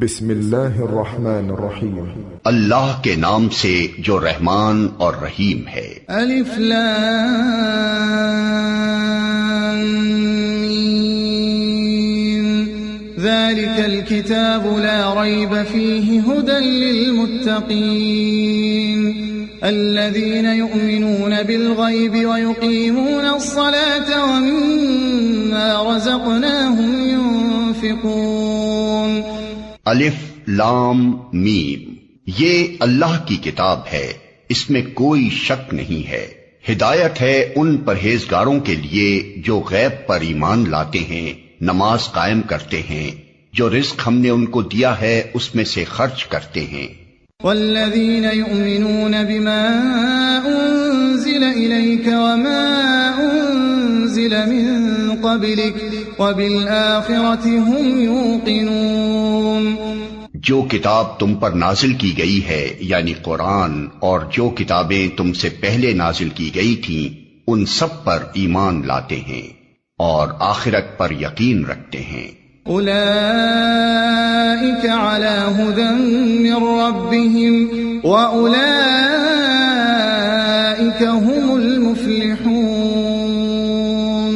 بسم اللہ الرحمن الرحیم، اللہ کے نام سے جو رحمان اور رحیم ہے۔ الف لام میم، ذلك الكتاب لا ريب فيه هدى للمتقين الذين يؤمنون بالغيب ويقيمون الصلاة ومما رزقناهم ينفقون۔ الف لام میم، یہ اللہ کی کتاب ہے، اس میں کوئی شک نہیں ہے، ہدایت ہے ان پرہیزگاروں کے لیے جو غیب پر ایمان لاتے ہیں، نماز قائم کرتے ہیں، جو رزق ہم نے ان کو دیا ہے اس میں سے خرچ کرتے ہیں۔ والذین یؤمنون بما انزل الیک وما انزل من قبلک وبالآخرة هم یوقنون، جو کتاب تم پر نازل کی گئی ہے یعنی قرآن، اور جو کتابیں تم سے پہلے نازل کی گئی تھیں ان سب پر ایمان لاتے ہیں اور آخرت پر یقین رکھتے ہیں۔ اولئک علی ھدی من ربہم واولئک هم المفلحون،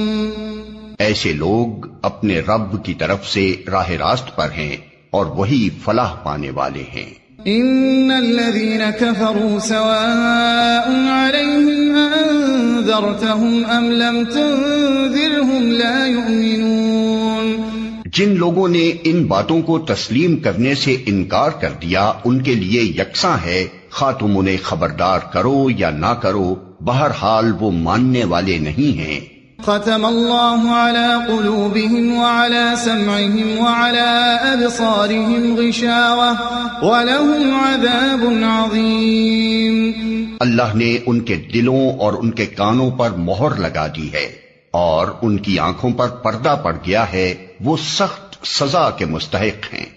ایسے لوگ اپنے رب کی طرف سے راہ راست پر ہیں اور وہی فلاح پانے والے ہیں۔ ان الذين كفروا سواء عليهم انذرتهم ام لم تنذرهم لا يؤمنون، جن لوگوں نے ان باتوں کو تسلیم کرنے سے انکار کر دیا ان کے لیے یکساں ہے، خواہ تم انہیں خبردار کرو یا نہ کرو، بہرحال وہ ماننے والے نہیں ہیں۔ ختم اللہ علی قلوبہم وعلی سمعہم وعلی ابصارہم غشاوہ ولہم عذاب عظیم، اللہ نے ان کے دلوں اور ان کے کانوں پر مہر لگا دی ہے اور ان کی آنکھوں پر پردہ پڑ گیا ہے، وہ سخت سزا کے مستحق ہیں۔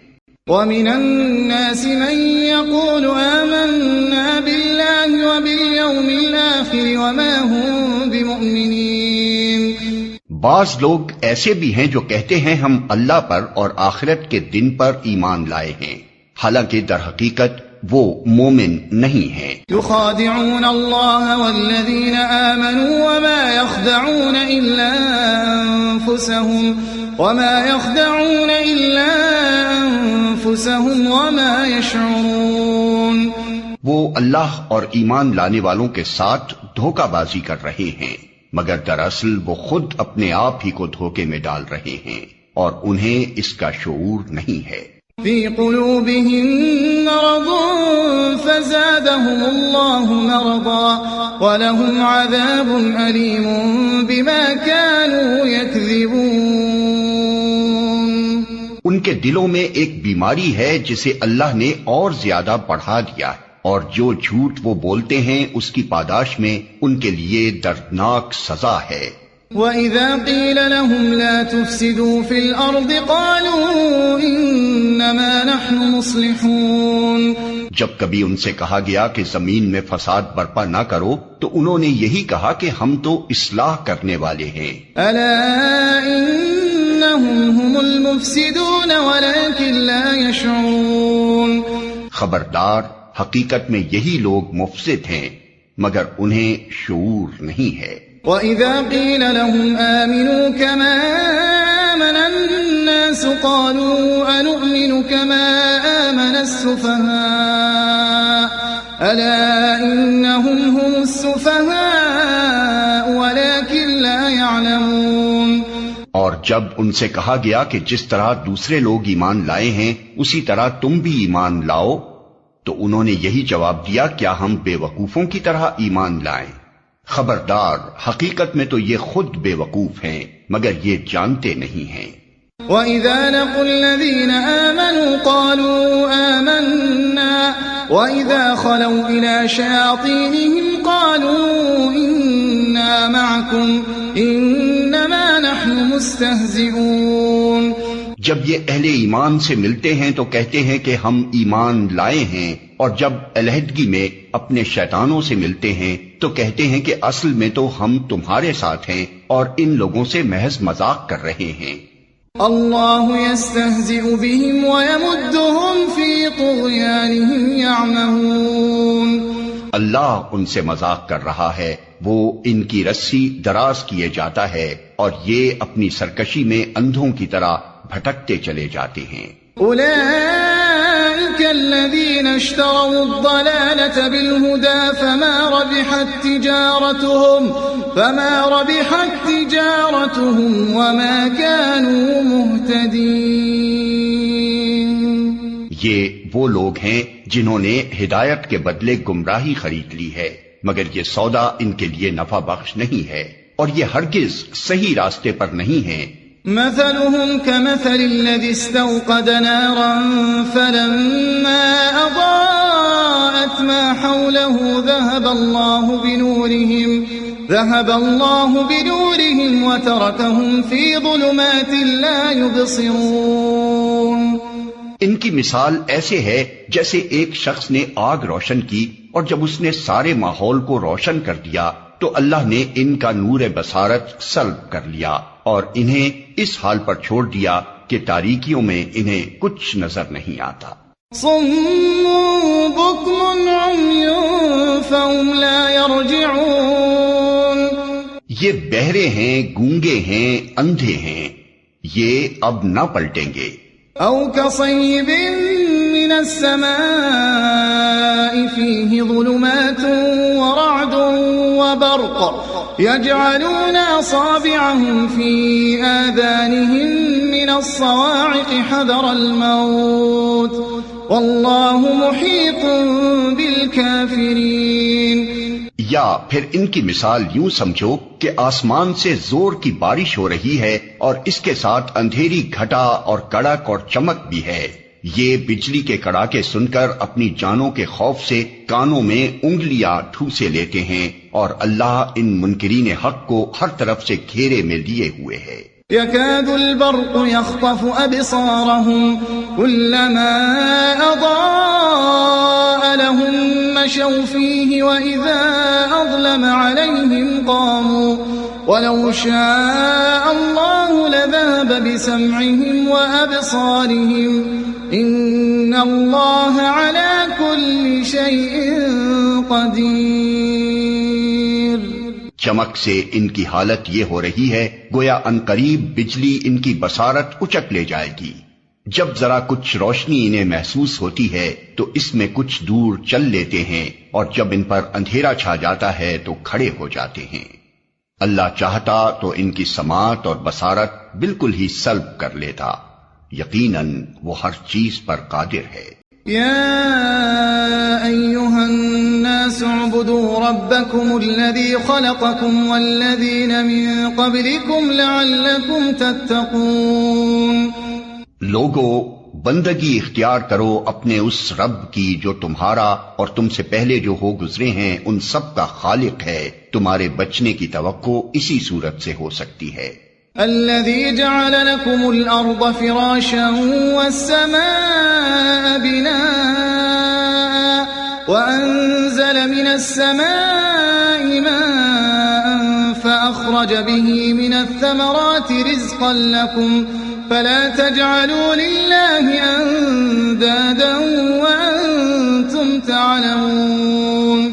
وَمِنَ النَّاسِ مَن يَقُولُ آمَنَّا بِاللَّهِ وَبِالْيَوْمِ الْآخِرِ وَمَا هُم بِمُؤْمِنِينَ، بعض لوگ ایسے بھی ہیں جو کہتے ہیں ہم اللہ پر اور آخرت کے دن پر ایمان لائے ہیں، حالانکہ در حقیقت وہ مومن نہیں ہیں۔ يخادعون الله والذين آمنوا وما يخدعون إلا أنفسهم وما يشعرون، وہ اللہ اور ایمان لانے والوں کے ساتھ دھوکہ بازی کر رہے ہیں، مگر دراصل وہ خود اپنے آپ ہی کو دھوکے میں ڈال رہے ہیں اور انہیں اس کا شعور نہیں ہے۔ في قلوبهم مرض فزادهم الله مرضا ولهم عذاب أليم بما كانوا يكذبون، ان کے دلوں میں ایک بیماری ہے جسے اللہ نے اور زیادہ بڑھا دیا ہے، اور جو جھوٹ وہ بولتے ہیں اس کی پاداش میں ان کے لیے دردناک سزا ہے۔ وَإِذَا قِيلَ لَهُمْ لَا تُفْسِدُوا فِي الْأَرْضِ قَالُوا إِنَّمَا نَحْنُ مُصْلِحُونَ، جب کبھی ان سے کہا گیا کہ زمین میں فساد برپا نہ کرو تو انہوں نے یہی کہا کہ ہم تو اصلاح کرنے والے ہیں۔ أَلَا إِنَّهُمْ هُمُ الْمُفْسِدُونَ وَلَكِنْ لَا يَشْعُرُونَ، خبردار، حقیقت میں یہی لوگ مفسد ہیں مگر انہیں شعور نہیں ہے۔ وَإِذَا قِيلَ لَهُمْ آمِنُوا كَمَا آمَنَ النَّاسُ قَالُوا أَنُؤْمِنُ كَمَا آمَنَ السُّفَهَاءُ أَلَا إِنَّهُمْ هُمُ السُّفَهَاءُ وَلَكِنْ لَا يَعْلَمُونَ، اور جب ان سے کہا گیا کہ جس طرح دوسرے لوگ ایمان لائے ہیں اسی طرح تم بھی ایمان لاؤ تو انہوں نے یہی جواب دیا کیا ہم بے وقوفوں کی طرح ایمان لائیں؟ خبردار، حقیقت میں تو یہ خود بے وقوف ہیں مگر یہ جانتے نہیں ہیں۔ وَإِذَا لَقُوا الَّذِينَ آمَنُوا قَالُوا آمَنَّا وَإِذَا خَلَوْا إِلَى شَيَاطِينِهِمْ قَالُوا إِنَّا مَعَكُمْ إِنَّمَا نَحْنُ مُسْتَهْزِئُونَ، جب یہ اہل ایمان سے ملتے ہیں تو کہتے ہیں کہ ہم ایمان لائے ہیں، اور جب علیحدگی میں اپنے شیطانوں سے ملتے ہیں تو کہتے ہیں کہ اصل میں تو ہم تمہارے ساتھ ہیں اور ان لوگوں سے محض مذاق کر رہے ہیں۔ اللہ يستہزئ بهم ويمدهم طغيانهم يعمهون اللہ ان سے مذاق کر رہا ہے، وہ ان کی رسی دراز کیے جاتا ہے اور یہ اپنی سرکشی میں اندھوں کی طرح بھٹکتے چلے جاتے ہیں۔ أولئك الذين اشتروا الضلالة بالهدى فما ربحت تجارتهم وما كانوا مهتدين۔ یہ وہ لوگ ہیں جنہوں نے ہدایت کے بدلے گمراہی خرید لی ہے، مگر یہ سودا ان کے لیے نفع بخش نہیں ہے اور یہ ہرگز صحیح راستے پر نہیں ہیں۔ مثلهم كمثل الذي استوقد نارا فلما أضاءت ما حوله ذهب الله بنورهم وتركهم في ظلمات لا يبصرون۔ ان کی مثال ایسے ہے جیسے ایک شخص نے آگ روشن کی اور جب اس نے سارے ماحول کو روشن کر دیا تو اللہ نے ان کا نور بصارت سلب کر لیا اور انہیں اس حال پر چھوڑ دیا کہ تاریکیوں میں انہیں کچھ نظر نہیں آتا۔ صم بكم عمي فهم لا يرجعون۔ یہ بہرے ہیں، گونگے ہیں، اندھے ہیں، یہ اب نہ پلٹیں گے۔ أو كصيب من السماء فيه ظلمات ورعد وبرق يجعلون أصابعهم في آذانهم من الصواعق حذر الموت والله محيط بالكافرين۔ یا پھر ان کی مثال یوں سمجھو کہ آسمان سے زور کی بارش ہو رہی ہے اور اس کے ساتھ اندھیری گھٹا اور کڑک اور چمک بھی ہے، یہ بجلی کے کڑاکے سن کر اپنی جانوں کے خوف سے کانوں میں انگلیاں ٹھوسے لیتے ہیں اور اللہ ان منکرین حق کو ہر طرف سے گھیرے میں لیے ہوئے ہے۔ يكاد البرق يخطف أبصارهم كلما أضاء لهم مشوا فيه وإذا أظلم عليهم قاموا ولو شاء الله لذهب بسمعهم وأبصارهم إن الله على كل شيء قدير۔ چمک سے ان کی حالت یہ ہو رہی ہے گویا عنقریب بجلی ان کی بصارت اچک لے جائے گی۔ جب ذرا کچھ روشنی انہیں محسوس ہوتی ہے تو اس میں کچھ دور چل لیتے ہیں اور جب ان پر اندھیرا چھا جاتا ہے تو کھڑے ہو جاتے ہیں۔ اللہ چاہتا تو ان کی سماعت اور بصارت بالکل ہی سلب کر لیتا، یقیناً وہ ہر چیز پر قادر ہے۔ يا أيها الناس اعبدوا ربكم الذي خلقكم والذين من قبلكم لعلكم تتقون۔ لوگو بندگی اختیار کرو اپنے اس رب کی جو تمہارا اور تم سے پہلے جو ہو گزرے ہیں ان سب کا خالق ہے، تمہارے بچنے کی توقع اسی صورت سے ہو سکتی ہے۔ الذي جعل لكم الأرض فراشا والسماء بناء وأنزل من السماء ماء فأخرج به من الثمرات رزقا لكم فلا تجعلوا لله أندادا وأنتم تعلمون۔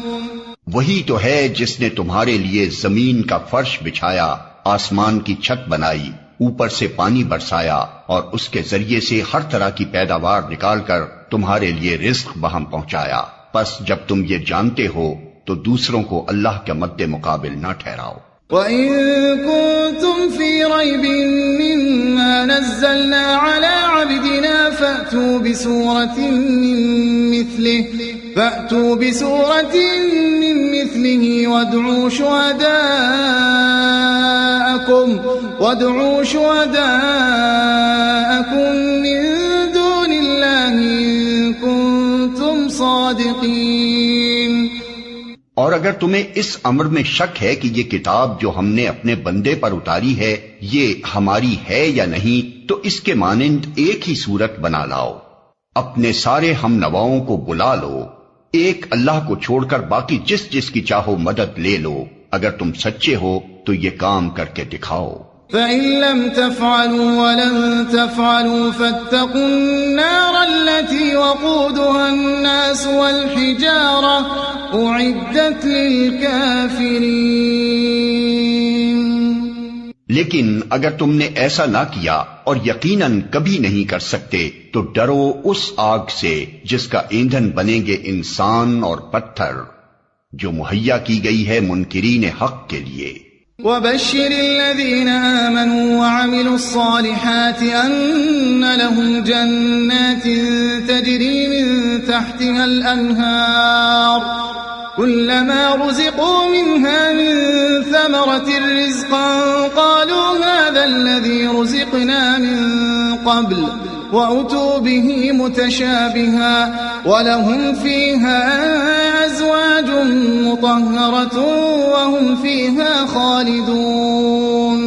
وہی تو ہے جس نے تمہارے لیے زمین کا فرش بچھایا، آسمان کی چھت بنائی، اوپر سے پانی برسایا اور اس کے ذریعے سے ہر طرح کی پیداوار نکال کر تمہارے لیے رزق بہم پہنچایا، پس جب تم یہ جانتے ہو تو دوسروں کو اللہ کے مد مقابل نہ ٹھہراؤ۔ وَإِن كُنتُمْ فِي رَيْبٍ مِّمَّا نَزَّلْنَا عَلَىٰ عَبْدِنَا فَأْتُوا بِسُورَةٍ مِّن مِّثْلِهِ وَادْعُوا شُهَدَاءَكُم مِّن دُونِ اللَّهِ إِن كُنتُمْ صَادِقِينَ۔ اور اگر تمہیں اس امر میں شک ہے کہ یہ کتاب جو ہم نے اپنے بندے پر اتاری ہے یہ ہماری ہے یا نہیں، تو اس کے مانند ایک ہی صورت بنا لاؤ، اپنے سارے ہم نواؤں کو بلا لو، ایک اللہ کو چھوڑ کر باقی جس جس کی چاہو مدد لے لو، اگر تم سچے ہو تو یہ کام کر کے دکھاؤ۔ فَإِن لَّمْ تَفْعَلُوا وَلَن تَفْعَلُوا فَاتَّقُوا النَّارَ الَّتِي وقودها الناس والحجارة أعدت للكافرين. لیکن اگر تم نے ایسا نہ کیا اور یقیناً کبھی نہیں کر سکتے تو ڈرو اس آگ سے جس کا ایندھن بنیں گے انسان اور پتھر، جو مہیا کی گئی ہے منکرین حق کے لیے۔ وبشر الذين آمنوا وعملوا الصالحات أن لهم جنات تجري من تحتها الأنهار كلما رزقوا منها من ثمرة رزقا قالوا هذا الذي رزقنا من قبل وأتوا به متشابها ولهم فيها أزواج مطهرة وهم فيها خالدون۔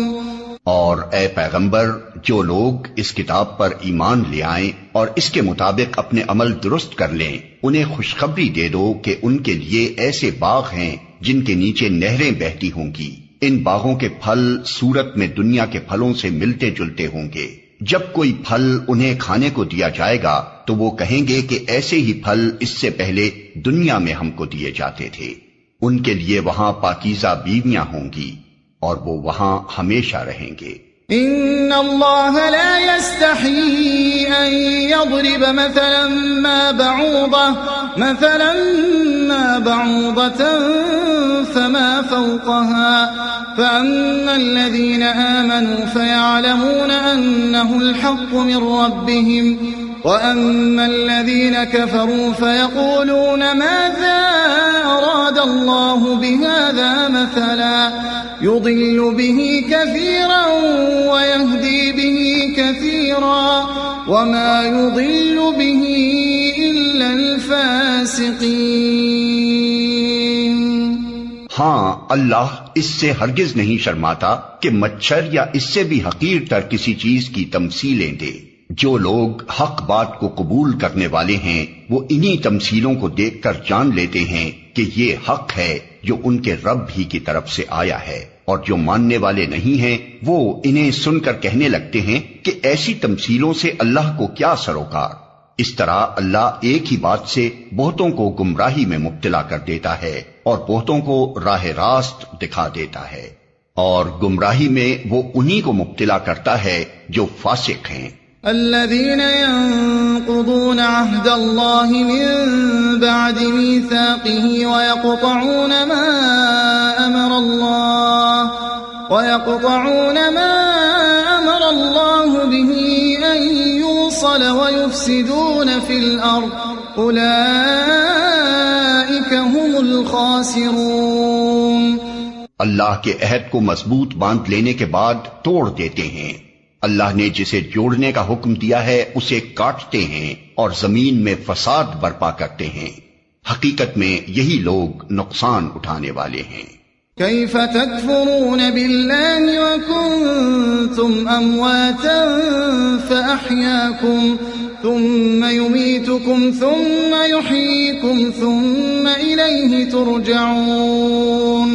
اور اے پیغمبر، جو لوگ اس کتاب پر ایمان لے آئیں اور اس کے مطابق اپنے عمل درست کر لیں، انہیں خوشخبری دے دو کہ ان کے لیے ایسے باغ ہیں جن کے نیچے نہریں بہتی ہوں گی۔ ان باغوں کے پھل صورت میں دنیا کے پھلوں سے ملتے جلتے ہوں گے۔ جب کوئی پھل انہیں کھانے کو دیا جائے گا تو وہ کہیں گے کہ ایسے ہی پھل اس سے پہلے دنیا میں ہم کو دیے جاتے تھے۔ ان کے لیے وہاں پاکیزہ بیویاں ہوں گی اور وہ وہاں ہمیشہ رہیں گے۔ ان اللہ لا يستحيي ان يضرب مثلا ما بعوضة فما فوقها فأما الذين آمنوا فيعلمون أنه الحق من ربهم وأما الذين كفروا فيقولون ماذا أراد الله بهذا مثلا يضل به كثيرا ويهدي به كثيرا وما يضل به إلا الفاسقين۔ ہاں، اللہ اس سے ہرگز نہیں شرماتا کہ مچھر یا اس سے بھی حقیر تر کسی چیز کی تمثیلیں دے۔ جو لوگ حق بات کو قبول کرنے والے ہیں وہ انہی تمثیلوں کو دیکھ کر جان لیتے ہیں کہ یہ حق ہے جو ان کے رب ہی کی طرف سے آیا ہے، اور جو ماننے والے نہیں ہیں وہ انہیں سن کر کہنے لگتے ہیں کہ ایسی تمثیلوں سے اللہ کو کیا سروکار۔ اس طرح اللہ ایک ہی بات سے بہتوں کو گمراہی میں مبتلا کر دیتا ہے اور بہتوں کو راہ راست دکھا دیتا ہے، اور گمراہی میں وہ انہی کو مبتلا کرتا ہے جو فاسق ہیں۔ الذين ينقضون عهد الله من بعد ميثاقه ويقطعون ما أمر الله به أن يوصل ويفسدون في الأرض أولئك هم الخاسرون۔ اللہ کے عہد کو مضبوط باندھ لینے کے بعد توڑ دیتے ہیں۔ اللہ نے جسے جوڑنے کا حکم دیا ہے اسے کاٹتے ہیں اور زمین میں فساد برپا کرتے ہیں۔ حقیقت میں یہی لوگ نقصان اٹھانے والے ہیں۔ كيف تكفرون بالله وكنتم أمواتا فأحياكم ثم يميتكم ثم يحييكم ثم إليه ترجعون۔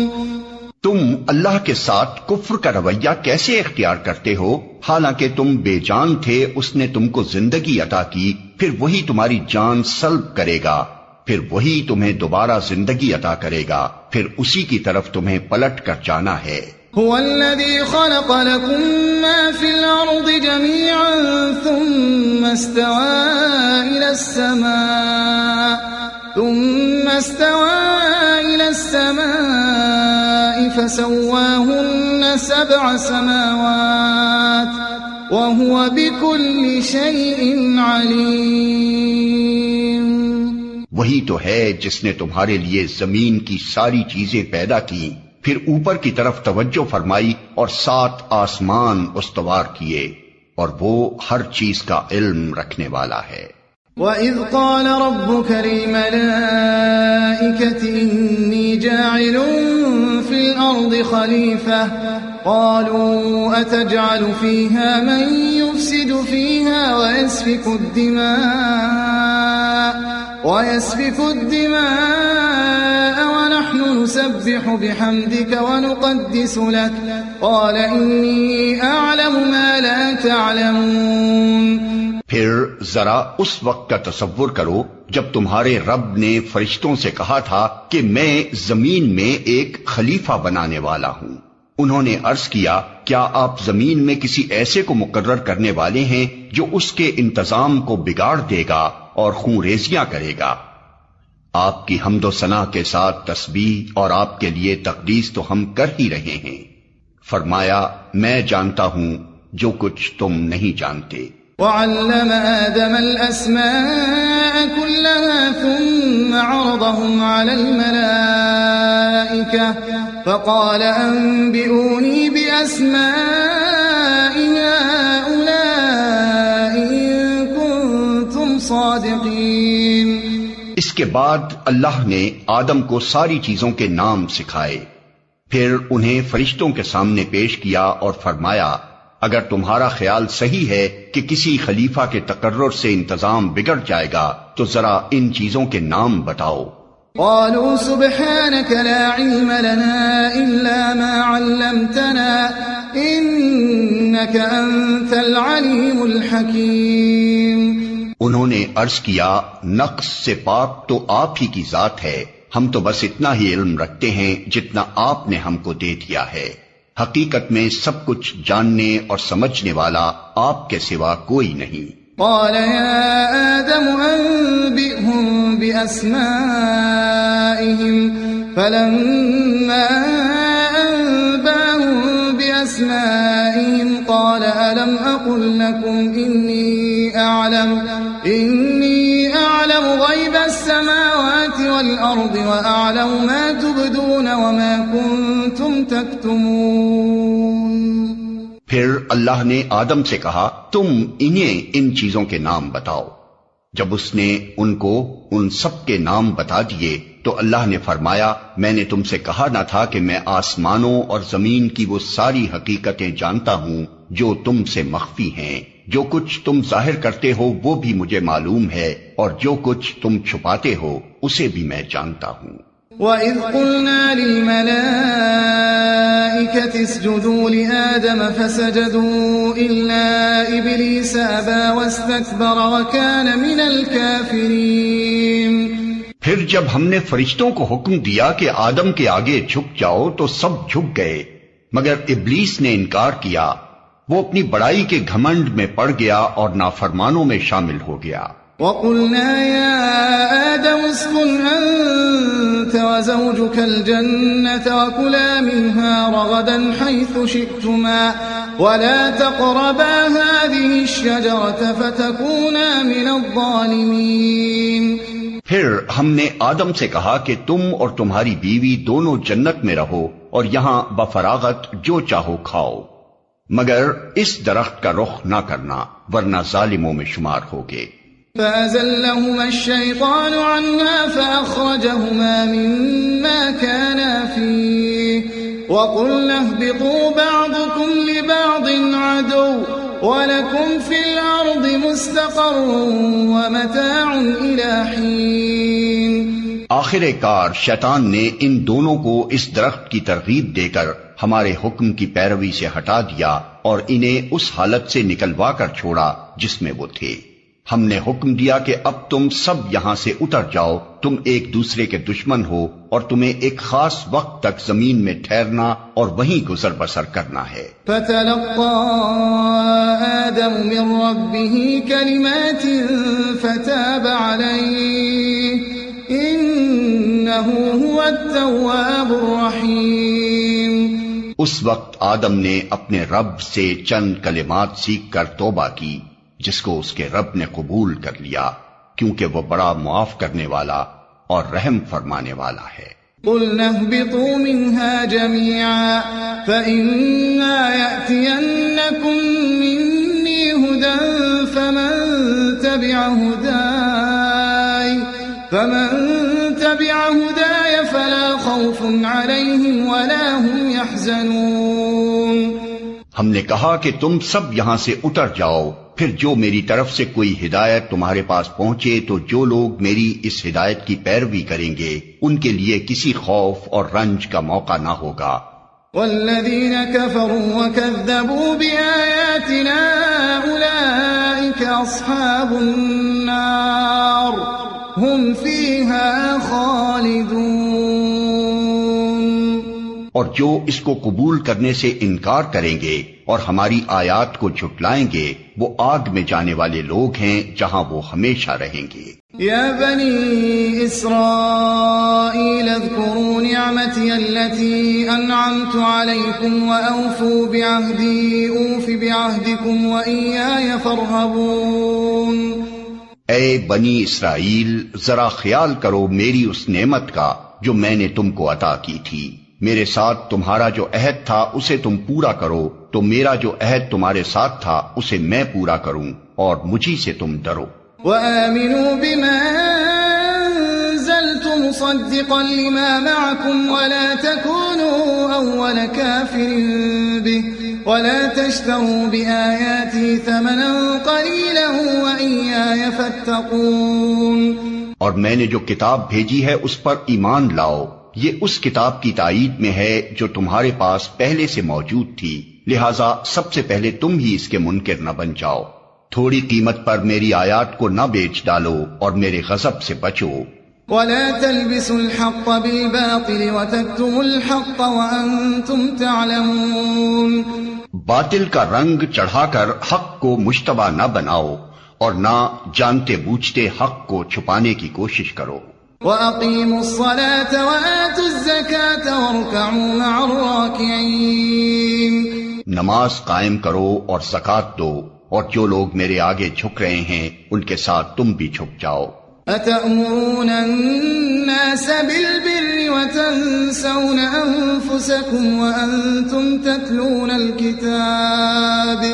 تم اللہ کے ساتھ کفر کا رویہ کیسے اختیار کرتے ہو حالانکہ تم بے جان تھے؟ اس نے تم کو زندگی عطا کی، پھر وہی تمہاری جان سلب کرے گا، پھر وہی تمہیں دوبارہ زندگی عطا کرے گا، پھر اسی کی طرف تمہیں پلٹ کر جانا ہے۔ هو الذي خلق لكم ما في الأرض جميعا ثم استوى إلى السماء فسواهن 7 سماوات وهو بكل شيء عليم۔ وہی تو ہے جس نے تمہارے لیے زمین کی ساری چیزیں پیدا کی، پھر اوپر کی طرف توجہ فرمائی اور 7 آسمان استوار کیے، اور وہ ہر چیز کا علم رکھنے والا ہے۔ وَإِذْ قَالَ رَبُّكَ لِلْمَلَائِكَةِ إِنِّي جَاعِلٌ فِي الْأَرْضِ خَلِيفَةً قَالُوا أَتَجْعَلُ فِيهَا مَن يُفْسِدُ فِيهَا وَيَسْفِكُ الدِّمَاءَ وَنَحْنُ نُسَبِّحُ بِحَمْدِكَ وَنُقَدِّسُ لَكَ قَالَ إِنِّي أَعْلَمُ مَا لَا تَعْلَمُونَ۔ پھر ذرا اس وقت کا تصور کرو جب تمہارے رب نے فرشتوں سے کہا تھا کہ میں زمین میں ایک خلیفہ بنانے والا ہوں۔ انہوں نے عرض کیا کیا آپ زمین میں کسی ایسے کو مقرر کرنے والے ہیں جو اس کے انتظام کو بگاڑ دے گا اور خون ریزیاں کرے گا؟ آپ کی حمد و ثنا کے ساتھ تسبیح اور آپ کے لیے تقدیس تو ہم کر ہی رہے ہیں۔ فرمایا میں جانتا ہوں جو کچھ تم نہیں جانتے۔ وعلم آدم الأسماء كلها ثم عرضهم على الملائكة فقال أنبئوني بأسماء هؤلاء إن كنتم صادقين۔ اس کے بعد اللہ نے آدم کو ساری چیزوں کے نام سکھائے، پھر انہیں فرشتوں کے سامنے پیش کیا اور فرمایا اگر تمہارا خیال صحیح ہے کہ کسی خلیفہ کے تقرر سے انتظام بگڑ جائے گا تو ذرا ان چیزوں کے نام بتاؤ۔ قالوا سبحانك لا علم لنا إلا ما علمتنا إنك أنت العليم الحكيم۔ انہوں نے عرض کیا نقص سے پاک تو آپ ہی کی ذات ہے، ہم تو بس اتنا ہی علم رکھتے ہیں جتنا آپ نے ہم کو دے دیا ہے، حقیقت میں سب کچھ جاننے اور سمجھنے والا آپ کے سوا کوئی نہیں۔ قال يا آدم أنبئهم بأسمائهم فلما أنبأهم بأسمائهم قال ألم أقل لكم إني أعلم غيب السماوات والأرض وأعلم ما تبدون وما كنتم تكتمون۔ پھر اللہ نے آدم سے کہا تم انہیں ان چیزوں کے نام بتاؤ۔ جب اس نے ان کو ان سب کے نام بتا دیے تو اللہ نے فرمایا میں نے تم سے کہا نہ تھا کہ میں آسمانوں اور زمین کی وہ ساری حقیقتیں جانتا ہوں جو تم سے مخفی ہیں، جو کچھ تم ظاہر کرتے ہو وہ بھی مجھے معلوم ہے اور جو کچھ تم چھپاتے ہو اسے بھی میں جانتا ہوں۔ وَإِذْ قُلْنَا لِلْمَلَائِكَةِ اسْجُدُوا لِآدَمَ فَسَجَدُوا إِلَّا إِبْلِيسَ أَبَى وَاسْتَكْبَرَ وَكَانَ مِنَ الْكَافِرِينَ۔ پھر جب ہم نے فرشتوں کو حکم دیا کہ آدم کے آگے جھک جاؤ تو سب جھک گئے مگر ابلیس نے انکار کیا، وہ اپنی بڑائی کے گھمنڈ میں پڑ گیا اور نافرمانوں میں شامل ہو گیا۔ وَقُلْنَا يَا آدَمُ اسْكُنْ أَنْتَ وَزَوْجُكَ الْجَنَّةَ وَكُلَا مِنْهَا رَغَدًا حَيْثُ شِئْتُمَا وَلَا تَقْرَبَا هَذِهِ الشَّجَرَةَ فَتَكُونَا مِنَ الظَّالِمِينَ۔ پھر ہم نے آدم سے کہا کہ تم اور تمہاری بیوی دونوں جنت میں رہو اور یہاں بفراغت جو چاہو کھاؤ، مگر اس درخت کا رخ نہ کرنا ورنہ ظالموں میں شمار ہوگے۔ فَأَزَلَّهُمَا الشَّيْطَانُ عَنْهَا فَأَخْرَجَهُمَا مِمَّا كَانَا فِيهِ وَقُلْنَا اهْبِطُوا بَعْضُكُمْ لِبَعْضٍ عَدُوٌّ وَلَكُمْ فِي الْأَرْضِ مُسْتَقَرٌّ وَمَتَاعٌ إِلَى حِينٍ۔ آخر کار شیطان نے ان دونوں کو اس درخت کی ترغیب دے کر ہمارے حکم کی پیروی سے ہٹا دیا اور انہیں اس حالت سے نکلوا کر چھوڑا جس میں وہ تھے۔ ہم نے حکم دیا کہ اب تم سب یہاں سے اتر جاؤ، تم ایک دوسرے کے دشمن ہو اور تمہیں ایک خاص وقت تک زمین میں ٹھہرنا اور وہیں گزر بسر کرنا ہے۔ فَتَلَقَّى آدَمُ مِن رَّبِّهِ كَلِمَاتٍ فَتَابَ عَلَيْهِ إِنَّهُ هُوَ التَّوَّابُ الرَّحِيمُ۔ اس وقت آدم نے اپنے رب سے چند کلمات سیکھ کر توبہ کی جس کو اس کے رب نے قبول کر لیا کیونکہ وہ بڑا معاف کرنے والا اور رحم فرمانے والا ہے۔ قُلْنَا اهْبِطُوا مِنْهَا جَمِيعًا فَإِمَّا يَأْتِيَنَّكُم مِّنِّي هُدًى فَمَن تَبِعَ هُدَايَ فَلَا خَوْفٌ عَلَيْهِمْ وَلَا هُمْ يَحْزَنُونَ۔ ہم نے کہا کہ تم سب یہاں سے اتر جاؤ، پھر جو میری طرف سے کوئی ہدایت تمہارے پاس پہنچے تو جو لوگ میری اس ہدایت کی پیروی کریں گے ان کے لیے کسی خوف اور رنج کا موقع نہ ہوگا۔ والذین کفروا وکذبوا بآیاتنا اولئک أولئك أصحاب النار هم فيها خالدون۔ اور جو اس کو قبول کرنے سے انکار کریں گے اور ہماری آیات کو جھٹلائیں گے وہ آگ میں جانے والے لوگ ہیں جہاں وہ ہمیشہ رہیں گے۔ يا بني إسرائيل اذكروا نعمتي التي أنعمت عليكم وأوفوا بعهدي أوف بعهدكم وإياي فارهبون۔ اے بنی اسرائیل ذرا خیال کرو میری اس نعمت کا جو میں نے تم کو عطا کی تھی، میرے ساتھ تمہارا جو عہد تھا اسے تم پورا کرو تو میرا جو عہد تمہارے ساتھ تھا اسے میں پورا کروں اور مجھی سے تم ڈرو۔ وآمنوا بما أنزلت مصدقا لما معكم ولا تكونوا أول كافر به ولا تشتروا بآياتي ثمنا قليلا وإياي فاتقون۔ اور میں نے جو کتاب بھیجی ہے اس پر ایمان لاؤ، یہ اس کتاب کی تائید میں ہے جو تمہارے پاس پہلے سے موجود تھی، لہذا سب سے پہلے تم ہی اس کے منکر نہ بن جاؤ۔ تھوڑی قیمت پر میری آیات کو نہ بیچ ڈالو اور میرے غضب سے بچو۔ ولا تلبسوا الحق بالباطل وتكتموا الحق وأنتم تعلمون۔ باطل کا رنگ چڑھا کر حق کو مشتبہ نہ بناؤ اور نہ جانتے بوجھتے حق کو چھپانے کی کوشش کرو۔ وأقيموا الصلاة وآتوا الزكاة واركعوا مع الراكعين۔ نماز قائم کرو اور زکوٰۃ دو اور جو لوگ میرے آگے جھک رہے ہیں ان کے ساتھ تم بھی جھک جاؤ۔ أتأمرون الناس بالبر وتنسون أنفسكم وأنتم تتلون الكتاب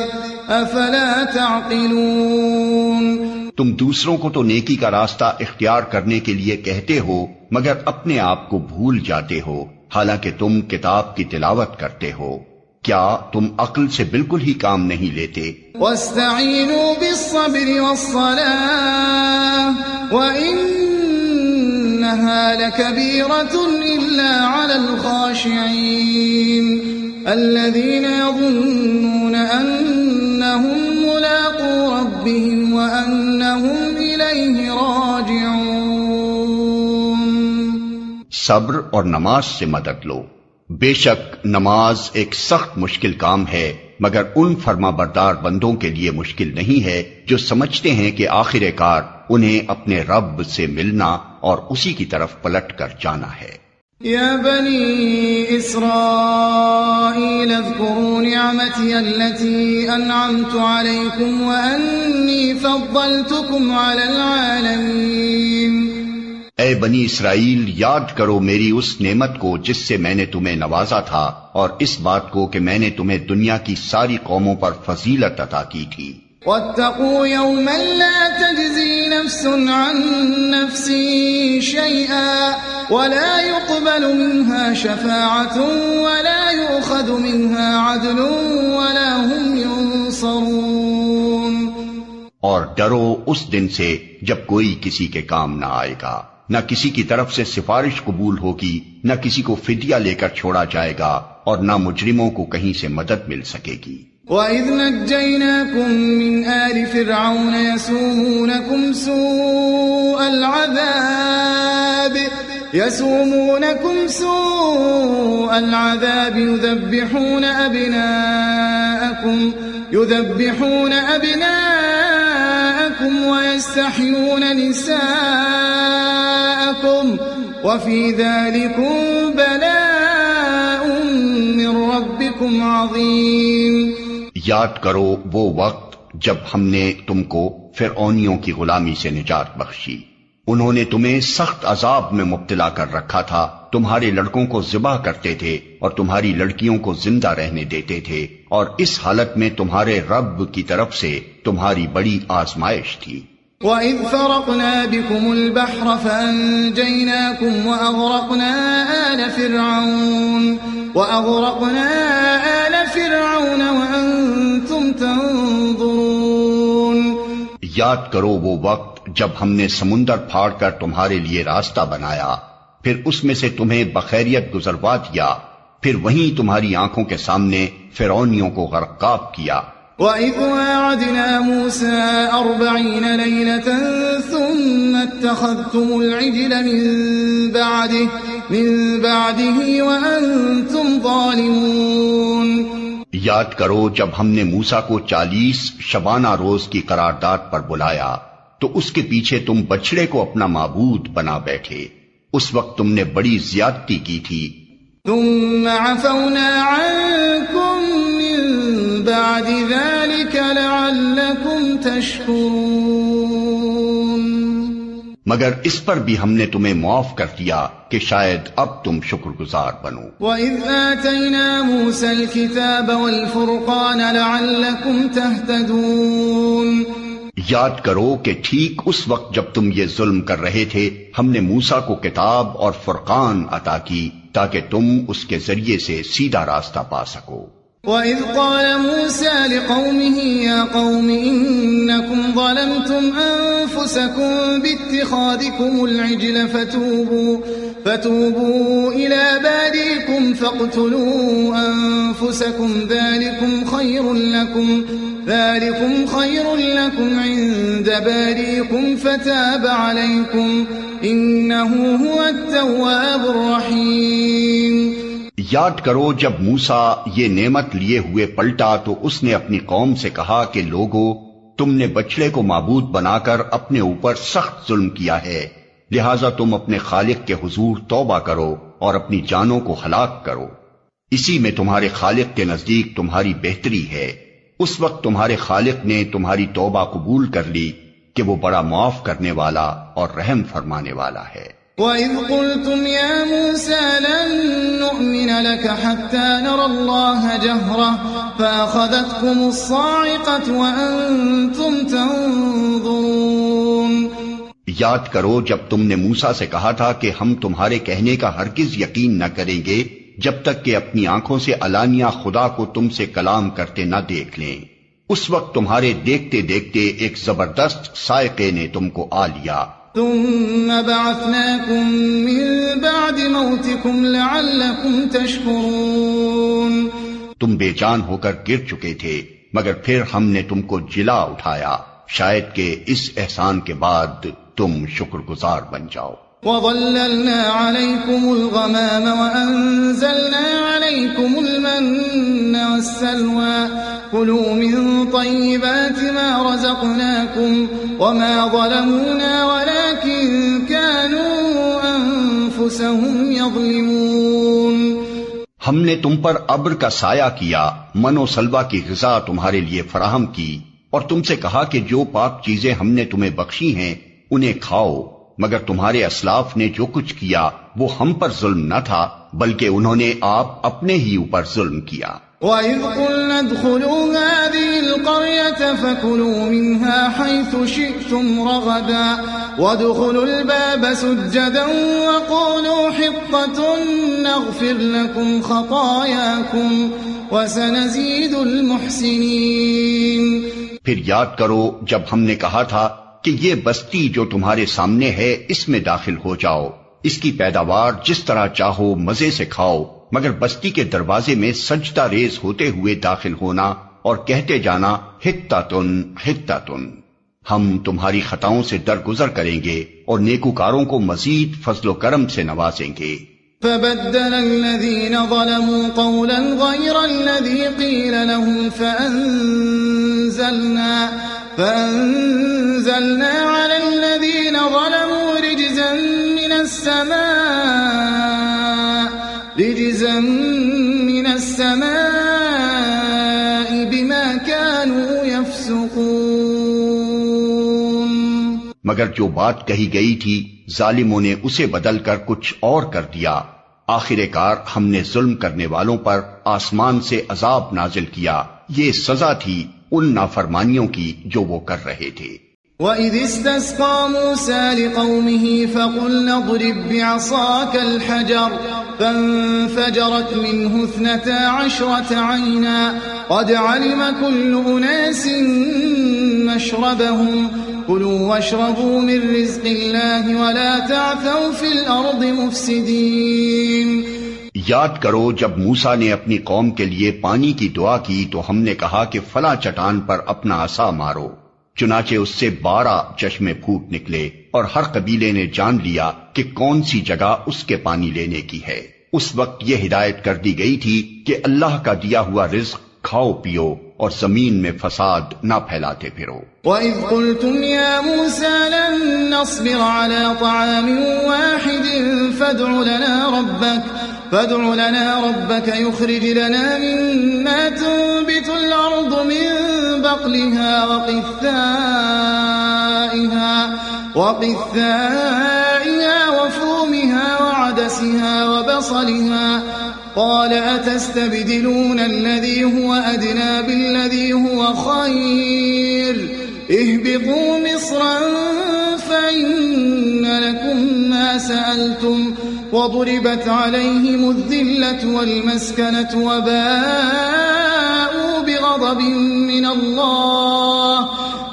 أفلا تعقلون۔ تم دوسروں کو تو نیکی کا راستہ اختیار کرنے کے لیے کہتے ہو مگر اپنے آپ کو بھول جاتے ہو حالانکہ تم کتاب کی تلاوت کرتے ہو، کیا تم عقل سے بالکل ہی کام نہیں لیتے؟ واستعینوا بالصبر والصلاة وإنها لكبيرة إلا على الخاشعين الذين يظنون أنهم ملاقو ربهم وأنهم إليه راجعون۔ صبر اور نماز سے مدد لو، بے شک نماز ایک سخت مشکل کام ہے مگر ان فرما بردار بندوں کے لیے مشکل نہیں ہے جو سمجھتے ہیں کہ آخر کار انہیں اپنے رب سے ملنا اور اسی کی طرف پلٹ کر جانا ہے۔ یا بنی اسرائیل اذکروا نعمتی التي انعمت علیکم وانی فضلتکم علی العالمین۔ اے بنی اسرائیل یاد کرو میری اس نعمت کو جس سے میں نے تمہیں نوازا تھا اور اس بات کو کہ میں نے تمہیں دنیا کی ساری قوموں پر فضیلت عطا کی تھی۔ واتقوا يوما لا تجزي نفس عن نفس شيئا ولا يقبل منها شفاعة ولا يؤخذ منها عدل ولا هم ينصرون۔ اور ڈرو اس دن سے جب کوئی کسی کے کام نہ آئے گا، نہ کسی کی طرف سے سفارش قبول ہوگی، نہ کسی کو فدیہ لے کر چھوڑا جائے گا اور نہ مجرموں کو کہیں سے مدد مل سکے گی۔ وَإِذْ نَجَّيْنَاكُمْ مِنْ آلِ فِرْعَوْنَ يَسُومُونَكُمْ سُوءَ الْعَذَابِ يُذَبِّحُونَ أَبْنَاءَكُمْ وَيَسْتَحْيُونَ نِسَاءَكُمْ وَفِي ذَلِكُمْ بَلَاءٌ مِّن رَبِّكُمْ عَظِيمٌ۔ یاد کرو وہ وقت جب ہم نے تم کو فرعونیوں کی غلامی سے نجات بخشی، انہوں نے تمہیں سخت عذاب میں مبتلا کر رکھا تھا، تمہارے لڑکوں کو ذبح کرتے تھے اور تمہاری لڑکیوں کو زندہ رہنے دیتے تھے، اور اس حالت میں تمہارے رب کی طرف سے تمہاری بڑی آزمائش تھی۔ وَإِذْ فَرَقْنَا بِكُمُ الْبَحْرَ فَأَنْجَيْنَاكُمْ وَأَغْرَقْنَا آلَ فِرْعَوْنَ وَأَنْتُمْ تَنْظُرُونَ۔ یاد کرو وہ وقت جب ہم نے سمندر پھاڑ کر تمہارے لیے راستہ بنایا، پھر اس میں سے تمہیں بخیریت گزروا دیا، پھر وہیں تمہاری آنکھوں کے سامنے فرعونیوں کو غرقاب کیا، وَإِذْ وَاعَدْنَا مُوسَىٰ 40 لَيْلَةً ثُمَّ اتَّخَذْتُمُ الْعِجْلَ مِن بَعْدِهِ وَأَنتُمْ ظَالِمُونَ۔ یاد کرو جب ہم نے موسیٰ کو 40 شبانہ روز کی قرارداد پر بلایا تو اس کے پیچھے تم بچڑے کو اپنا معبود بنا بیٹھے، اس وقت تم نے بڑی زیادتی کی تھی۔ ثم عفونا عنكم من بعد ذلك لعلكم تشكرون، مگر اس پر بھی ہم نے تمہیں معاف کر دیا کہ شاید اب تم شکر گزار بنو۔ وَإِذْ آتَيْنَا مُوسَى الْكِتَابَ وَالْفُرْقَانَ لَعَلَّكُمْ تَهْتَدُونَ، یاد کرو کہ ٹھیک اس وقت جب تم یہ ظلم کر رہے تھے ہم نے موسیٰ کو کتاب اور فرقان عطا کی تاکہ تم اس کے ذریعے سے سیدھا راستہ پا سکو۔ وَإِذْ قَالَ مُوسَى لِقَوْمِهِ يَا قَوْمِ إِنَّكُمْ ظَلَمْتُمْ أَنفُسَكُمْ بِاتِّخَاذِكُمُ الْعِجْلَ فَتُوبُوا إِلَى بَارِئِكُمْ فَاقْتُلُوا أَنفُسَكُمْ ذَلِكُمْ خَيْرٌ لَكُمْ عِندَ بَارِئِكُمْ فَتَابَ عَلَيْكُمْ إِنَّهُ هُوَ التَّوَّابُ الرَّحِيمُ۔ یاد کرو جب موسیٰ یہ نعمت لیے ہوئے پلٹا تو اس نے اپنی قوم سے کہا کہ لوگو تم نے بچڑے کو معبود بنا کر اپنے اوپر سخت ظلم کیا ہے، لہٰذا تم اپنے خالق کے حضور توبہ کرو اور اپنی جانوں کو ہلاک کرو، اسی میں تمہارے خالق کے نزدیک تمہاری بہتری ہے۔ اس وقت تمہارے خالق نے تمہاری توبہ قبول کر لی کہ وہ بڑا معاف کرنے والا اور رحم فرمانے والا ہے۔ وَإِذْ قُلْتُمْ يَا مُوسَىٰ لَن نُّؤْمِنَ لَكَ حَتَّىٰ نَرَى اللَّهَ جَهْرَةً فَأَخَذَتْكُمُ الصَّاعِقَةُ وَأَنتُمْ تَنظُرُونَ، یاد کرو جب تم نے موسیٰ سے کہا تھا کہ ہم تمہارے کہنے کا ہرگز یقین نہ کریں گے جب تک کہ اپنی آنکھوں سے علانیہ خدا کو تم سے کلام کرتے نہ دیکھ لیں، اس وقت تمہارے دیکھتے دیکھتے ایک زبردست صاعقے نے تم کو آ لیا۔ ثم بعثناكم من بعد موتكم لعلكم تشكرون، تم بے جان ہو کر گر چکے تھے مگر پھر ہم نے تم کو جلا اٹھایا شاید کہ اس احسان کے بعد تم شکر گزار بن جاؤ۔ وَظَلَّلْنَا عَلَيْكُمُ الْغَمَامَ وَأَنزَلْنَا عَلَيْكُمُ الْمَنَّ وَالسَّلْوَىٰ كُلُوا مِن طَيِّبَاتِ مَا رَزَقْنَاكُمْ وَمَا ظَلَمُونَا وَلَٰكِن كَانُوا أَنفُسَهُمْ يَظْلِمُونَ، ہم نے تم پر ابر کا سایہ کیا، من و سلوہ کی غذا تمہارے لیے فراہم کی اور تم سے کہا کہ جو پاک چیزیں ہم نے تمہیں بخشی ہیں انہیں کھاؤ، مگر تمہارے اسلاف نے جو کچھ کیا وہ ہم پر ظلم نہ تھا بلکہ انہوں نے آپ اپنے ہی اوپر ظلم کیا۔ وَإِذْ قُلْنَا ادْخُلُوا هَٰذِهِ الْقَرْيَةَ فَكُلُوا مِنْهَا حَيْثُ شِئْتُمْ رَغَدًا وَادْخُلُوا الْبَابَ سُجَّدًا وَقُولُوا حِطَّةٌ نَّغْفِرْ لَكُمْ خَطَايَاكُمْ وَسَنَزِيدُ الْمُحْسِنِينَ۔ پھر یاد کرو جب ہم نے کہا تھا کہ یہ بستی جو تمہارے سامنے ہے اس میں داخل ہو جاؤ، اس کی پیداوار جس طرح چاہو مزے سے کھاؤ، مگر بستی کے دروازے میں سجدہ ریز ہوتے ہوئے داخل ہونا اور کہتے جانا حطۃ حطۃ، ہم تمہاری خطاؤں سے درگزر کریں گے اور نیکوکاروں کو مزید فضل و کرم سے نوازیں گے۔ فبدل الذين ظلموا قولا غير الذي قيل لهم فأنزلنا على الذين ظلموا رجزا من السماء بما كانوا يفسقون، مگر جو بات کہی گئی تھی ظالموں نے اسے بدل کر کچھ اور کر دیا، آخر کار ہم نے ظلم کرنے والوں پر آسمان سے عذاب نازل کیا، یہ سزا تھی ان نافرمانیوں کی جو وہ کر رہے تھے۔ وَإِذِ اسْتَسْقَىٰ مُوسَىٰ لِقَوْمِهِ فَقُلْنَا اضْرِب بِّعَصَاكَ الْحَجَرَ فَانفَجَرَتْ مِنْهُ 12 عَيْنًا قَدْ عَلِمَ كُلُّ أُنَاسٍ مَّشْرَبَهُمْ كُلُوا وَاشْرَبُوا مِن رِّزْقِ اللَّهِ وَلَا تَعْثَوْا فِي الْأَرْضِ مُفْسِدِينَ۔ یاد کرو جب موسیٰ نے اپنی قوم کے لیے پانی کی دعا کی تو ہم نے کہا کہ فلاں چٹان پر اپنا عصا مارو، چنانچہ اس سے 12 چشمے پھوٹ نکلے، اور ہر قبیلے نے جان لیا کہ کون سی جگہ اس کے پانی لینے کی ہے۔ اس وقت یہ ہدایت کر دی گئی تھی کہ اللہ کا دیا ہوا رزق کھاؤ پیو اور زمین میں فساد نہ پھیلاتے پھرو۔ وَإِذْ قُلْتُمْ يَا مُوسَىٰ لَن نَّصْبِرَ عَلَىٰ طَعَامٍ وَاحِدٍ فادع لنا ربك يخرج لنا مما تنبت الأرض من بقلها وقثائها وفومها وعدسها وبصلها قال أتستبدلون الذي هو أدنى بالذي هو خير اهبطوا مصرا فإن لكم ما سألتم وضربت عليهم الذلة والمسكنة وباءوا بغضب من الله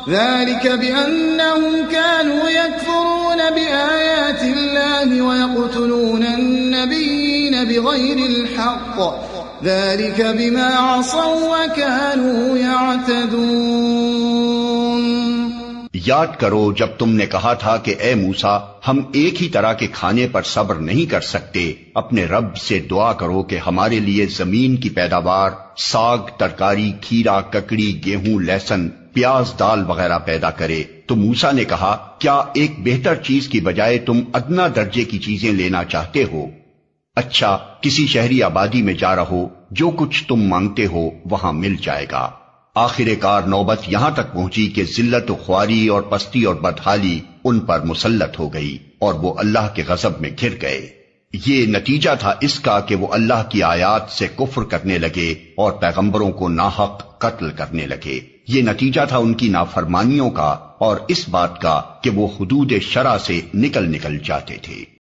ذلك بأنهم كانوا يكفرون بآيات الله ويقتلون النبيين بغير الحق ذلك بما عصوا وكانوا يعتدون۔ یاد کرو جب تم نے کہا تھا کہ اے موسیٰ ہم ایک ہی طرح کے کھانے پر صبر نہیں کر سکتے، اپنے رب سے دعا کرو کہ ہمارے لیے زمین کی پیداوار، ساگ، ترکاری، کھیرا، ککڑی، گیہوں، لہسن، پیاز، دال وغیرہ پیدا کرے۔ تو موسیٰ نے کہا کیا ایک بہتر چیز کی بجائے تم ادنا درجے کی چیزیں لینا چاہتے ہو؟ اچھا کسی شہری آبادی میں جا رہو، جو کچھ تم مانگتے ہو وہاں مل جائے گا۔ آخر کار نوبت یہاں تک پہنچی کہ ذلت و خواری اور پستی اور بدحالی ان پر مسلط ہو گئی اور وہ اللہ کے غضب میں گر گئے۔ یہ نتیجہ تھا اس کا کہ وہ اللہ کی آیات سے کفر کرنے لگے اور پیغمبروں کو ناحق قتل کرنے لگے۔ یہ نتیجہ تھا ان کی نافرمانیوں کا اور اس بات کا کہ وہ حدود شرع سے نکل جاتے تھے۔